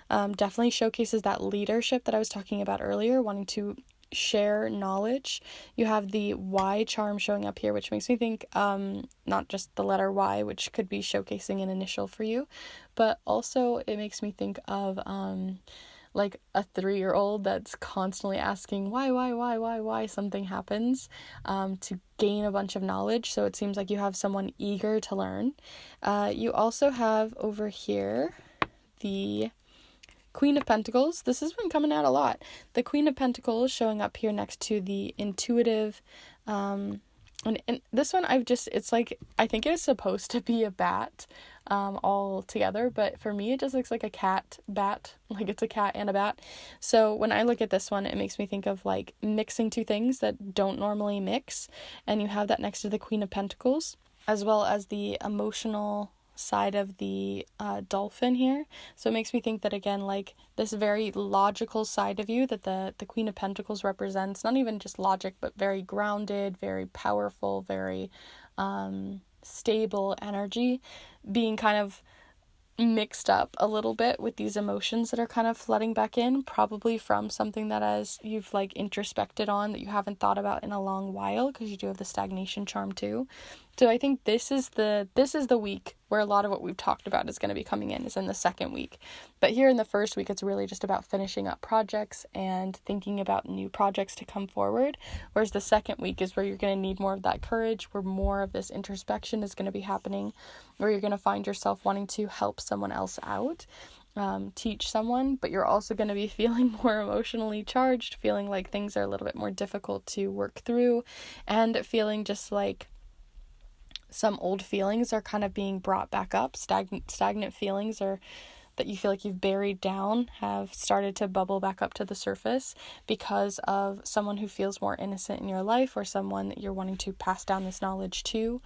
Definitely showcases that leadership that I was talking about earlier, wanting to share knowledge. You have the Y charm showing up here, which makes me think not just the letter Y, which could be showcasing an initial for you, but also it makes me think of like a 3-year-old that's constantly asking why something happens, to gain a bunch of knowledge. So it seems like you have someone eager to learn. You also have over here the Queen of Pentacles. This has been coming out a lot. The Queen of Pentacles showing up here next to the intuitive, and this one it's like, I think it's supposed to be a bat, all together, but for me it just looks like a bat, like it's a cat and a bat. So when I look at this one, it makes me think of like mixing two things that don't normally mix, and you have that next to the Queen of Pentacles, as well as the emotional side of the dolphin here. So it makes me think that, again, like this very logical side of you that the Queen of Pentacles represents, not even just logic, but very grounded, very powerful, very stable energy, being kind of mixed up a little bit with these emotions that are kind of flooding back in, probably from something that as you've like introspected on that you haven't thought about in a long while, because you do have the stagnation charm too. So I think this is the week where a lot of what we've talked about is going to be coming in, is in the second week. But here in the first week, it's really just about finishing up projects and thinking about new projects to come forward. Whereas the second week is where you're going to need more of that courage, where more of this introspection is going to be happening, where you're going to find yourself wanting to help someone else out, teach someone, but you're also going to be feeling more emotionally charged, feeling like things are a little bit more difficult to work through, and feeling just like some old feelings are kind of being brought back up. Stagnant feelings are that you feel like you've buried down have started to bubble back up to the surface because of someone who feels more innocent in your life, or someone that you're wanting to pass down this knowledge to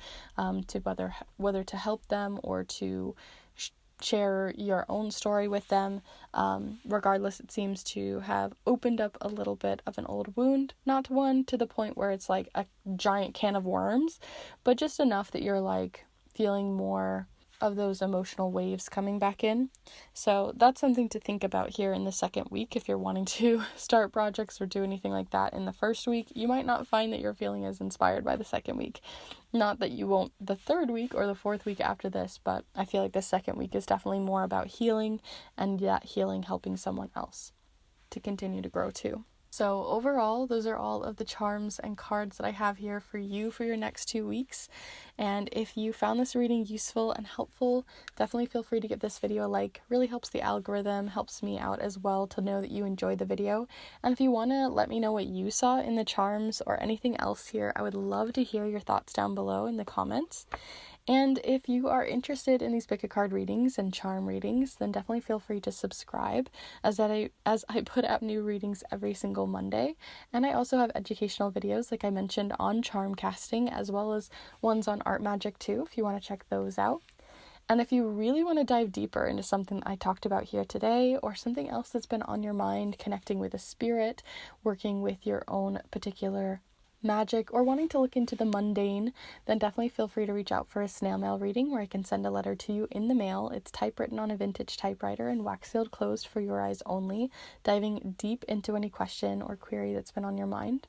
whether to help them or to share your own story with them. Regardless, it seems to have opened up a little bit of an old wound, not one to the point where it's like a giant can of worms, but just enough that you're like feeling more of those emotional waves coming back in. So that's something to think about here in the second week. If you're wanting to start projects or do anything like that in the first week, you might not find that you're feeling as inspired by the second week. Not that you won't the third week or the fourth week after this, but I feel like the second week is definitely more about healing, and that healing helping someone else to continue to grow too. So overall, those are all of the charms and cards that I have here for you for your next 2 weeks. And if you found this reading useful and helpful, definitely feel free to give this video a like. Really helps the algorithm, helps me out as well to know that you enjoyed the video. And if you want to let me know what you saw in the charms or anything else here, I would love to hear your thoughts down below in the comments. And if you are interested in these pick a card readings and charm readings, then definitely feel free to subscribe as I put out new readings every single Monday. And I also have educational videos, like I mentioned, on charm casting, as well as ones on art magic too, if you want to check those out. And if you really want to dive deeper into something I talked about here today, or something else that's been on your mind, connecting with a spirit, working with your own particular magic, or wanting to look into the mundane, then definitely feel free to reach out for a snail mail reading where I can send a letter to you in the mail. It's typewritten on a vintage typewriter and wax sealed closed for your eyes only, diving deep into any question or query that's been on your mind.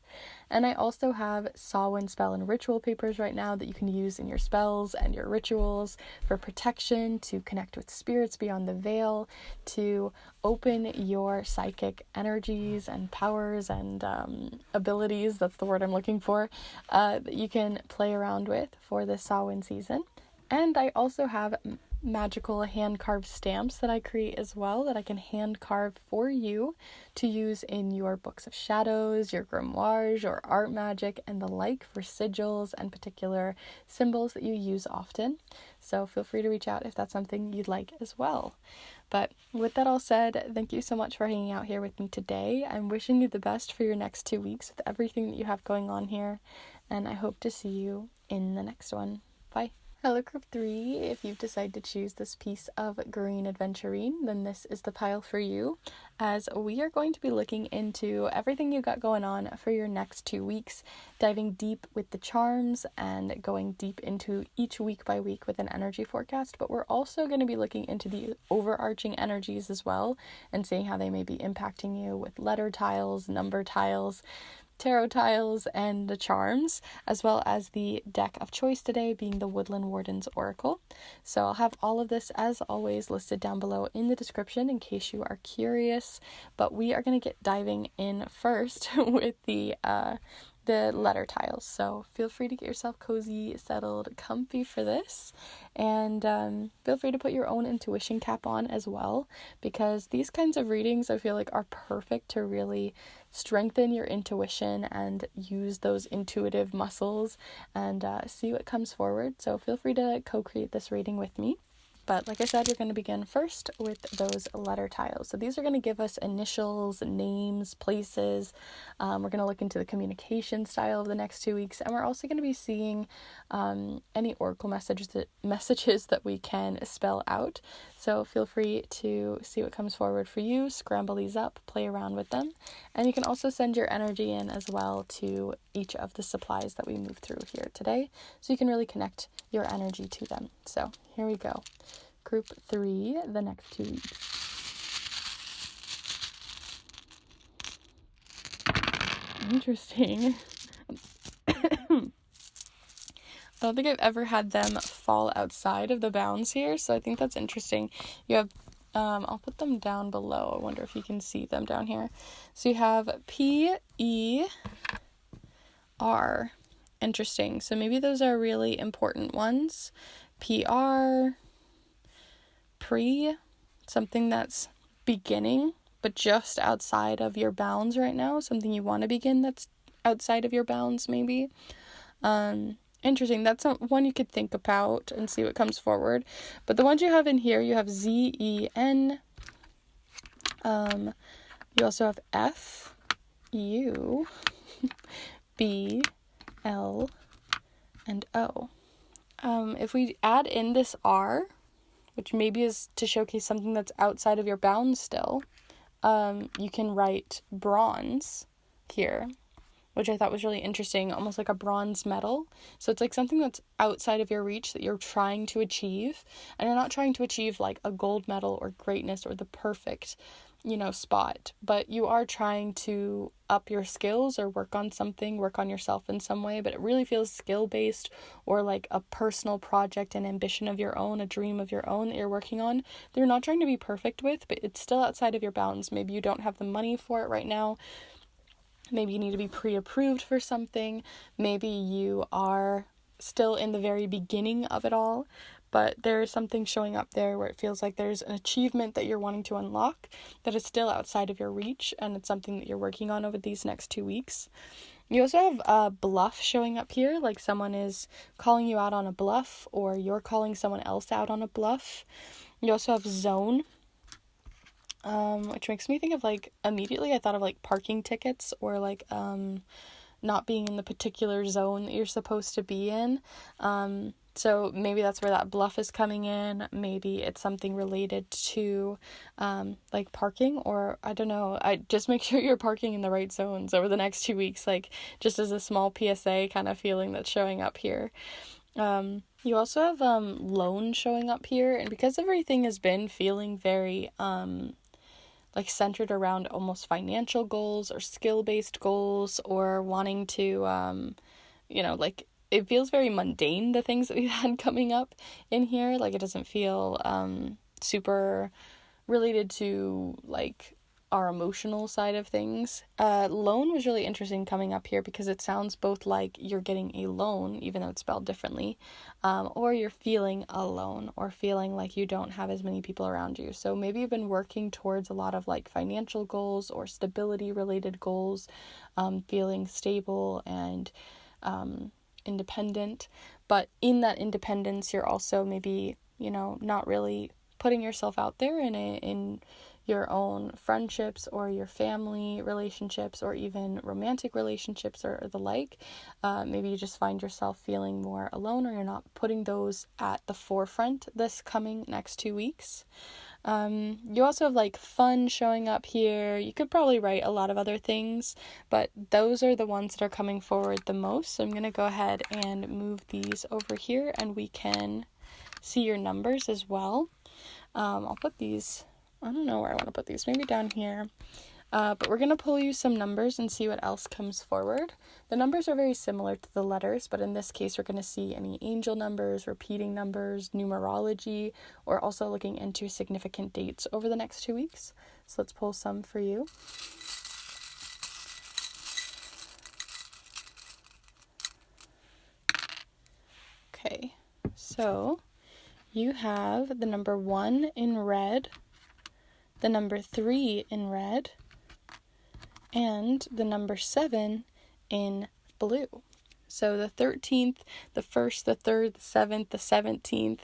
And I also have Samhain spell and ritual papers right now that you can use in your spells and your rituals for protection, to connect with spirits beyond the veil, to open your psychic energies and powers and abilities, that's the word I'm looking for, that you can play around with for this Samhain season. And I also have magical hand-carved stamps that I create as well, that I can hand carve for you to use in your books of shadows, your grimoires, your art magic, and the like, for sigils and particular symbols that you use often. So feel free to reach out if that's something you'd like as well. But with that all said, thank you so much for hanging out here with me today. I'm wishing you the best for your next 2 weeks with everything that you have going on here, and I hope to see you in the next one. Bye. Hello Group 3, if you've decided to choose this piece of green Aventurine, then this is the pile for you, as we are going to be looking into everything you got going on for your next 2 weeks, diving deep with the charms and going deep into each week by week with an energy forecast, but we're also going to be looking into the overarching energies as well and seeing how they may be impacting you with letter tiles, number tiles, tarot tiles, and the charms, as well as the deck of choice today being the Woodland Warden's Oracle. So I'll have all of this, as always, listed down below in the description in case you are curious, but we are going to get diving in first with the letter tiles. So feel free to get yourself cozy, settled, comfy for this, and feel free to put your own intuition cap on as well, because these kinds of readings I feel like are perfect to really strengthen your intuition and use those intuitive muscles and see what comes forward. So feel free to co-create this reading with me. But like I said, we're going to begin first with those letter tiles. So these are going to give us initials, names, places. We're going to look into the communication style of the next 2 weeks. And we're also going to be seeing any oracle messages that we can spell out. So feel free to see what comes forward for you. Scramble these up, play around with them. And you can also send your energy in as well to each of the supplies that we move through here today, so you can really connect your energy to them. So here we go. Group 3, the next 2 weeks. Interesting. I don't think I've ever had them fall outside of the bounds here, so I think that's interesting. You have, I'll put them down below. I wonder if you can see them down here. So you have P-E-R. Interesting. So maybe those are really important ones. PR, something that's beginning, but just outside of your bounds right now. Something you want to begin that's outside of your bounds, maybe. Interesting. That's one you could think about and see what comes forward. But the ones you have in here, you have Z-E-N. You also have F, U, B, L, and O. If we add in this R, which maybe is to showcase something that's outside of your bounds still, you can write bronze here, which I thought was really interesting, almost like a bronze medal. So it's like something that's outside of your reach that you're trying to achieve, and you're not trying to achieve like a gold medal or greatness or the perfect, spot, but you are trying to up your skills or work on something, work on yourself in some way, but it really feels skill-based or like a personal project, an ambition of your own, a dream of your own that you're working on. They're not trying to be perfect with, but it's still outside of your bounds. Maybe you don't have the money for it right now. Maybe you need to be pre-approved for something. Maybe you are still in the very beginning of it all, but there's something showing up there where it feels like there's an achievement that you're wanting to unlock that is still outside of your reach, and it's something that you're working on over these next 2 weeks. You also have a bluff showing up here, like someone is calling you out on a bluff, or you're calling someone else out on a bluff. You also have zone, which makes me think of, like, immediately I thought of, like, parking tickets, or, like, not being in the particular zone that you're supposed to be in. So maybe that's where that bluff is coming in. Maybe it's something related to, like, parking, or I don't know. I just make sure you're parking in the right zones over the next 2 weeks, like, just as a small PSA kind of feeling that's showing up here. You also have, loan showing up here, and because everything has been feeling very, like, centered around almost financial goals or skill-based goals, or wanting to, like, it feels very mundane, the things that we've had coming up in here. Like, it doesn't feel super related to, like, our emotional side of things. Loan was really interesting coming up here because it sounds both like you're getting a loan, even though it's spelled differently, or you're feeling alone, or feeling like you don't have as many people around you. So maybe you've been working towards a lot of, like, financial goals or stability related goals, feeling stable and independent, but in that independence you're also maybe, not really putting yourself out there in your own friendships or your family relationships or even romantic relationships or the like. Maybe you just find yourself feeling more alone, or you're not putting those at the forefront this coming next 2 weeks. You also have, like, fun showing up here. You could probably write a lot of other things, but those are the ones that are coming forward the most. So I'm going to go ahead and move these over here, and we can see your numbers as well. I'll put these, I don't know where I want to put these, maybe down here. But we're going to pull you some numbers and see what else comes forward. The numbers are very similar to the letters, but in this case, we're going to see any angel numbers, repeating numbers, numerology, or also looking into significant dates over the next 2 weeks. So let's pull some for you. Okay, so you have the number 1 in red, the number 3 in red, and the number 7 in blue. So the 13th, the 1st, the 3rd, the 7th, the 17th,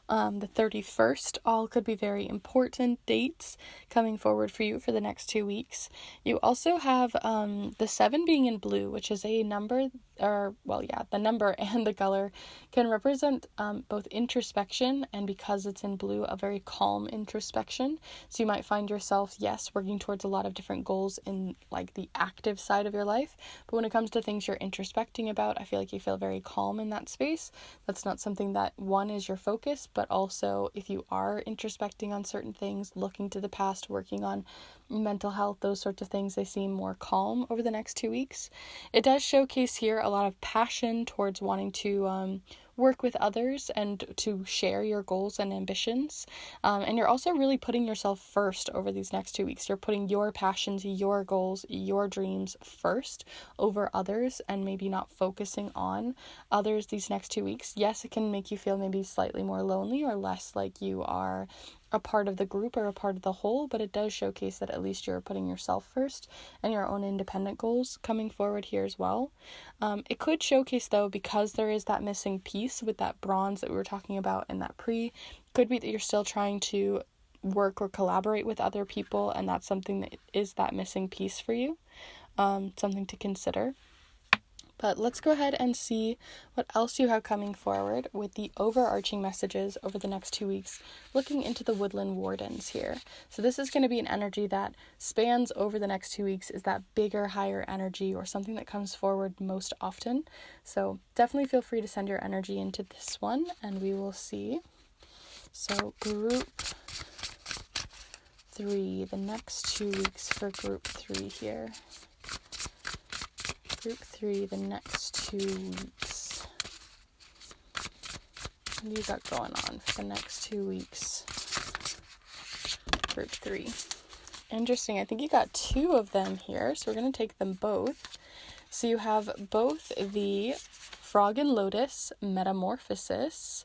the 31st, all could be very important dates coming forward for you for the next 2 weeks. You also have the 7 being in blue, which is a number, the number and the color can represent both introspection, and because it's in blue, a very calm introspection. So you might find yourself, yes, working towards a lot of different goals in, like, the active side of your life, but when it comes to things you're introspecting about, I feel like you feel very calm in that space. That's not something that, one, is your focus, but also if you are introspecting on certain things, looking to the past, working on mental health, those sorts of things, they seem more calm over the next 2 weeks. It does showcase here a lot of passion towards wanting to work with others and to share your goals and ambitions. And you're also really putting yourself first over these next 2 weeks. You're putting your passions, your goals, your dreams first over others, and maybe not focusing on others these next 2 weeks. Yes, it can make you feel maybe slightly more lonely or less like you are a part of the group or a part of the whole, but it does showcase that at least you're putting yourself first and your own independent goals coming forward here as well. It could showcase, though, because there is that missing piece with that bronze that we were talking about in that could be that you're still trying to work or collaborate with other people, and that's something that is that missing piece for you, something to consider. But let's go ahead and see what else you have coming forward with the overarching messages over the next 2 weeks, looking into the woodland wardens here. So this is going to be an energy that spans over the next 2 weeks, is that bigger, higher energy, or something that comes forward most often. So definitely feel free to send your energy into this one, and we will see. So group 3, the next 2 weeks for group 3 here. Group 3, the next 2 weeks. What do you got going on for the next 2 weeks? Group 3. Interesting. I think you got 2 of them here, so we're going to take them both. So you have both the Frog and Lotus Metamorphosis,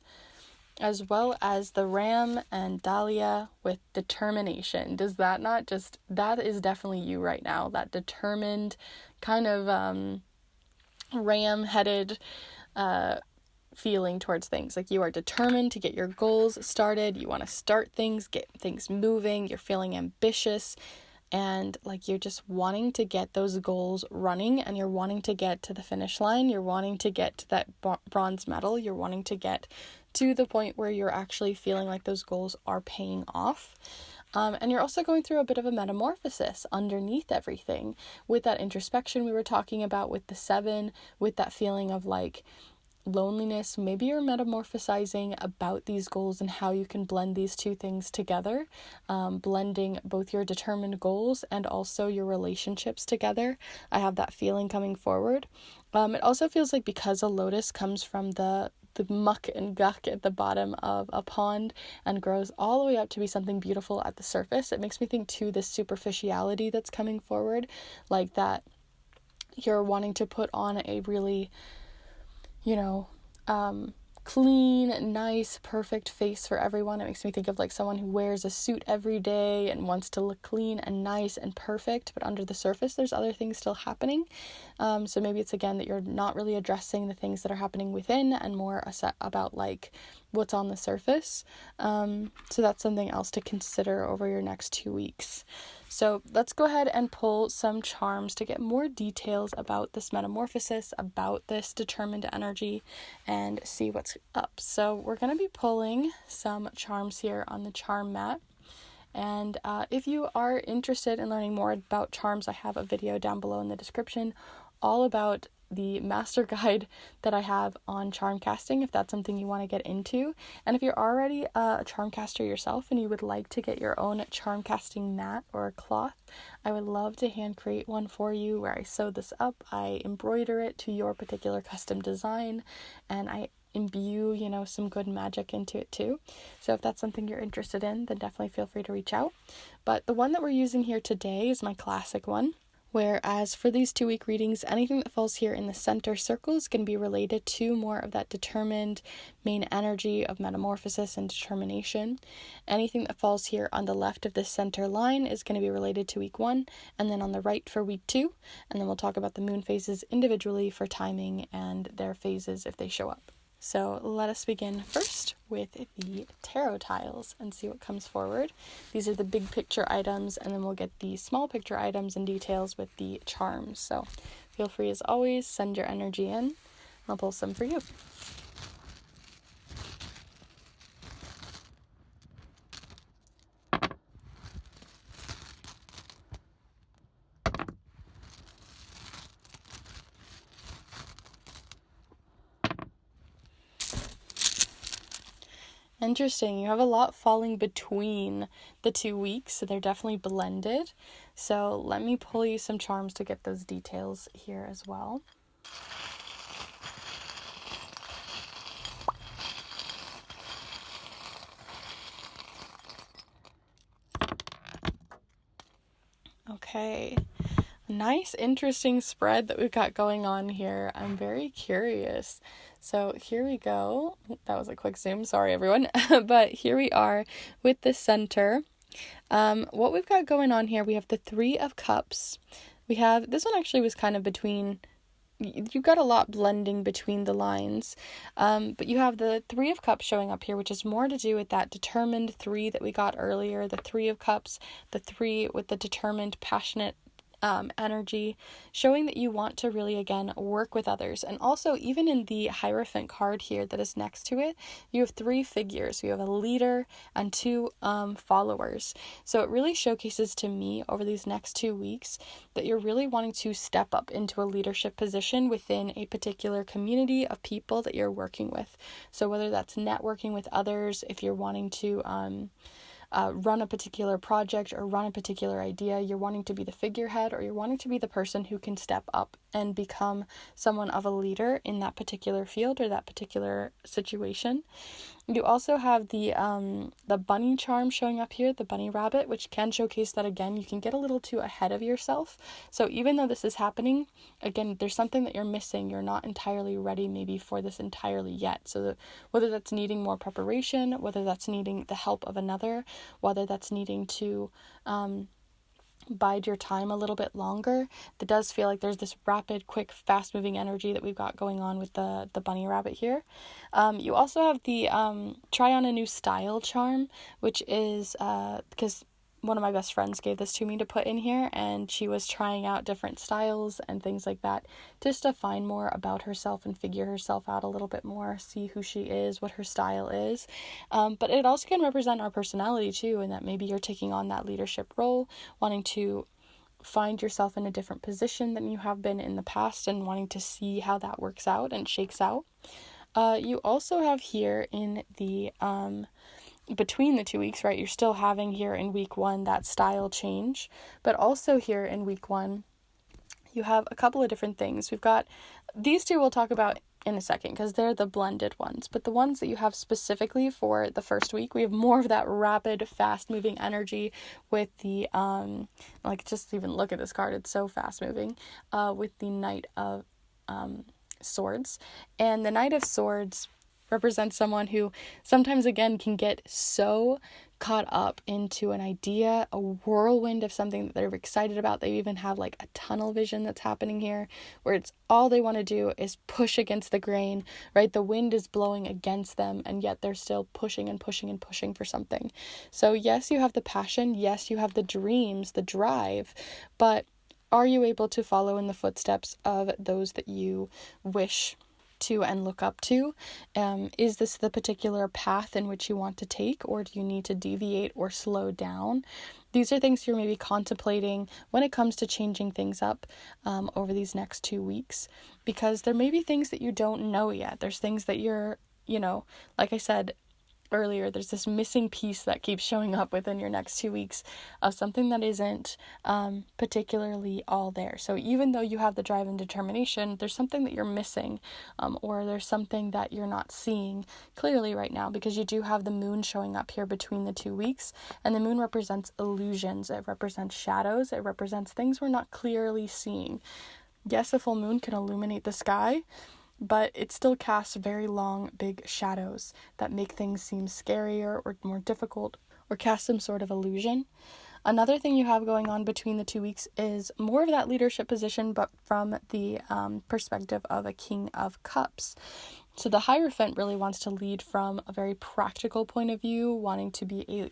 as well as the Ram and Dahlia with Determination. Does that not just, that is definitely you right now, that determined kind of ram-headed feeling towards things. Like, you are determined to get your goals started. You want to start things, get things moving. You're feeling ambitious, and like, you're just wanting to get those goals running, and you're wanting to get to the finish line. You're wanting to get to that bronze medal. You're wanting to get to the point where you're actually feeling like those goals are paying off. And you're also going through a bit of a metamorphosis underneath everything, with that introspection we were talking about with the 7, with that feeling of like loneliness. Maybe you're metamorphosizing about these goals and how you can blend these two things together, blending both your determined goals and also your relationships together. I have that feeling coming forward. It also feels like, because a lotus comes from the muck and guck at the bottom of a pond and grows all the way up to be something beautiful at the surface, it makes me think too, this superficiality that's coming forward, like that you're wanting to put on a really, clean, nice, perfect face for everyone. It makes me think of like someone who wears a suit every day and wants to look clean and nice and perfect, but under the surface there's other things still happening. So maybe it's, again, that you're not really addressing the things that are happening within, and more about like what's on the surface. So that's something else to consider over your next 2 weeks. So let's go ahead and pull some charms to get more details about this metamorphosis, about this determined energy, and see what's up. So we're going to be pulling some charms here on the charm mat. And if you are interested in learning more about charms, I have a video down below in the description all about the master guide that I have on charm casting, if that's something you want to get into. And if you're already a charm caster yourself and you would like to get your own charm casting mat or cloth, I would love to hand create one for you, where I sew this up, I embroider it to your particular custom design, and I imbue, some good magic into it too. So if that's something you're interested in, then definitely feel free to reach out. But the one that we're using here today is my classic one. Whereas for these 2-week readings, anything that falls here in the center circle is going to be related to more of that determined main energy of metamorphosis and determination. Anything that falls here on the left of this center line is going to be related to week 1, and then on the right for week 2. And then we'll talk about the moon phases individually for timing and their phases if they show up. So let us begin first with the tarot tiles and see what comes forward. These are the big picture items, and then we'll get the small picture items and details with the charms. So feel free, as always, send your energy in. I'll pull some for you. Interesting. You have a lot falling between the 2 weeks, so they're definitely blended. So let me pull you some charms to get those details here as well. Okay. Nice, interesting spread that we've got going on here. I'm very curious. So here we go. That was a quick zoom. Sorry, everyone. But here we are with the center. What we've got going on here, we have the 3 of Cups. We have, this one actually was kind of between, you've got a lot blending between the lines. But you have the 3 of Cups showing up here, which is more to do with that determined 3 that we got earlier. The 3 of Cups, the 3 with the determined, passionate energy, showing that you want to really, again, work with others. And also, even in the Hierophant card here that is next to it, you have 3 figures. You have a leader and 2 followers. So it really showcases to me over these next 2 weeks that you're really wanting to step up into a leadership position within a particular community of people that you're working with. So whether that's networking with others, if you're wanting to run a particular project or run a particular idea, you're wanting to be the figurehead, or you're wanting to be the person who can step up and become someone of a leader in that particular field or that particular situation. You also have the bunny charm showing up here, the bunny rabbit, which can showcase that, again, you can get a little too ahead of yourself. So even though this is happening, again, there's something that you're missing. You're not entirely ready maybe for this entirely yet. So whether that's needing more preparation, whether that's needing the help of another, whether that's needing to bide your time a little bit longer. It does feel like there's this rapid, quick, fast-moving energy that we've got going on with the bunny rabbit here. You also have the try on a new style charm, which is because one of my best friends gave this to me to put in here, and she was trying out different styles and things like that just to find more about herself and figure herself out a little bit more, see who she is, what her style is. But it also can represent our personality too, and that maybe you're taking on that leadership role, wanting to find yourself in a different position than you have been in the past and wanting to see how that works out and shakes out. You also have here in the between the 2 weeks, right, you're still having here in week 1 that style change, but also here in week 1 you have a couple of different things. We've got these two we'll talk about in a second because they're the blended ones, but the ones that you have specifically for the first week, we have more of that rapid, fast moving energy with the like, just even look at this card, it's so fast moving, with the Knight of Swords. And the Knight of Swords represents someone who sometimes, again, can get so caught up into an idea, a whirlwind of something that they're excited about. They even have like a tunnel vision that's happening here where it's all they want to do is push against the grain, right? The wind is blowing against them, and yet they're still pushing and pushing and pushing for something. So yes, you have the passion. Yes, you have the dreams, the drive, but are you able to follow in the footsteps of those that you wish to and look up to? Is this the particular path in which you want to take, or do you need to deviate or slow down? These are things you're maybe contemplating when it comes to changing things up over these next 2 weeks, because there may be things that you don't know yet. There's things that you're, like I said earlier, there's this missing piece that keeps showing up within your next 2 weeks of something that isn't particularly all there. So even though you have the drive and determination, there's something that you're missing, or there's something that you're not seeing clearly right now, because you do have the moon showing up here between the 2 weeks, and the moon represents illusions, it represents shadows, it represents things we're not clearly seeing. Yes, a full moon can illuminate the sky, but it still casts very long, big shadows that make things seem scarier or more difficult, or cast some sort of illusion. Another thing you have going on between the 2 weeks is more of that leadership position, but from the perspective of a King of Cups. So the Hierophant really wants to lead from a very practical point of view,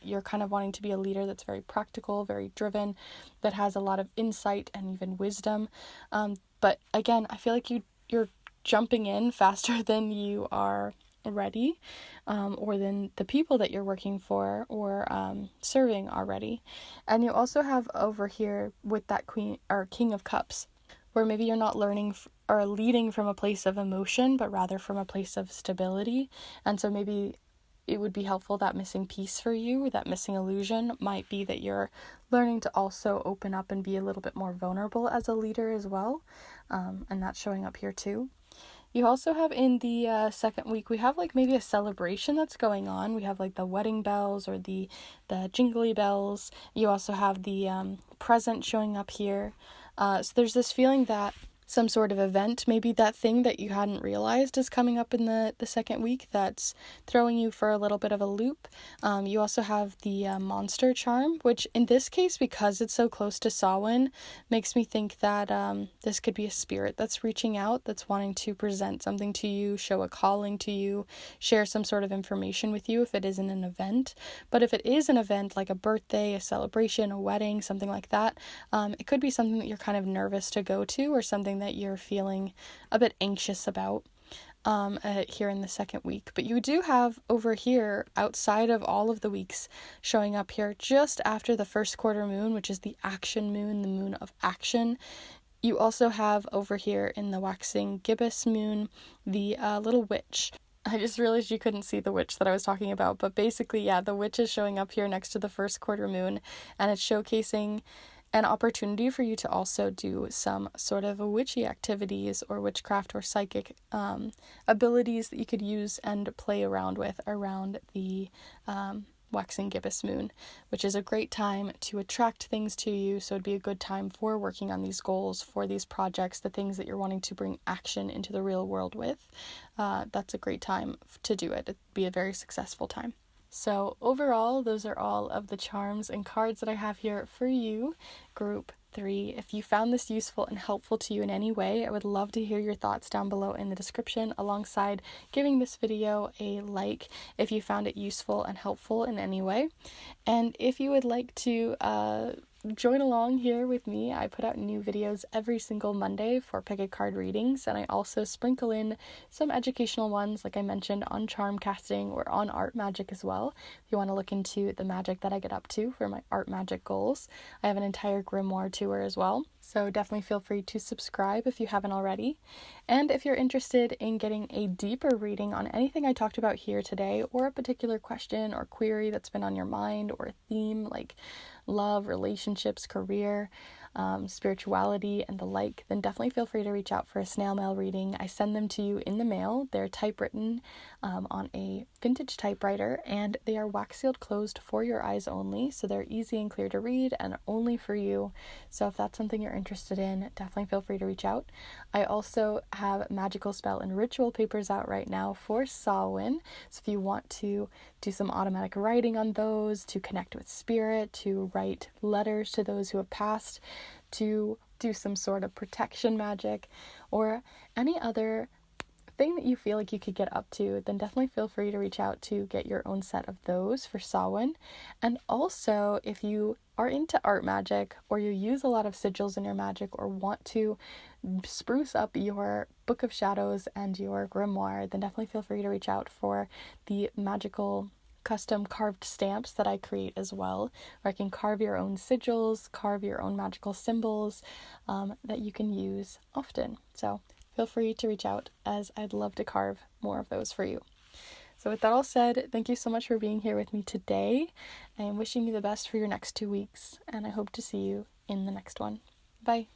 you're kind of wanting to be a leader that's very practical, very driven, that has a lot of insight and even wisdom. But again, I feel like you're jumping in faster than you are ready, or than the people that you're working for or serving are ready. And you also have over here with that Queen or King of Cups, where maybe you're not learning or leading from a place of emotion, but rather from a place of stability. And so maybe it would be helpful, that missing piece for you, that missing illusion might be that you're learning to also open up and be a little bit more vulnerable as a leader as well. And that's showing up here too. You also have in the second week, we have like maybe a celebration that's going on. We have like the wedding bells or the jingly bells. You also have the present showing up here. So there's this feeling that some sort of event, maybe that thing that you hadn't realized is coming up in the second week that's throwing you for a little bit of a loop. You also have the monster charm, which in this case, because it's so close to Samhain, makes me think that this could be a spirit that's reaching out, that's wanting to present something to you, show a calling to you, share some sort of information with you if it isn't an event. But if it is an event like a birthday, a celebration, a wedding, something like that, it could be something that you're kind of nervous to go to, or something that you're feeling a bit anxious about here in the second week. But you do have over here, outside of all of the weeks showing up here, just after the first quarter moon, which is the action moon, the moon of action, you also have over here in the waxing gibbous moon, the little witch. I just realized you couldn't see the witch that I was talking about, but basically, yeah, the witch is showing up here next to the first quarter moon, and it's showcasing an opportunity for you to also do some sort of witchy activities or witchcraft or psychic abilities that you could use and play around with around the waxing gibbous moon, which is a great time to attract things to you. So it'd be a good time for working on these goals, for these projects, the things that you're wanting to bring action into the real world with. That's a great time to do it. It'd be a very successful time. So overall, those are all of the charms and cards that I have here for you, group 3. If you found this useful and helpful to you in any way, I would love to hear your thoughts down below in the description, alongside giving this video a like if you found it useful and helpful in any way. And if you would like to join along here with me, I put out new videos every single Monday for pick a card readings, and I also sprinkle in some educational ones, like I mentioned, on charm casting or on art magic as well. If you want to look into the magic that I get up to for my art magic goals, I have an entire grimoire tour as well. So definitely feel free to subscribe if you haven't already. And if you're interested in getting a deeper reading on anything I talked about here today, or a particular question or query that's been on your mind, or a theme like love, relationships, career, spirituality, and the like, then definitely feel free to reach out for a snail mail reading. I send them to you in the mail. They're typewritten on a vintage typewriter, and they are wax sealed closed for your eyes only, so they're easy and clear to read and only for you. So if that's something you're interested in, definitely feel free to reach out. I also have magical spell and ritual papers out right now for Samhain, so if you want to do some automatic writing on those, to connect with spirit, to write letters to those who have passed, to do some sort of protection magic, or any other thing that you feel like you could get up to, then definitely feel free to reach out to get your own set of those for Samhain. And also, if you are into art magic, or you use a lot of sigils in your magic, or want to spruce up your Book of Shadows and your grimoire, then definitely feel free to reach out for the magical custom carved stamps that I create as well, where I can carve your own sigils, carve your own magical symbols that you can use often. So feel free to reach out, as I'd love to carve more of those for you. So with that all said, thank you so much for being here with me today. I am wishing you the best for your next 2 weeks, and I hope to see you in the next one. Bye.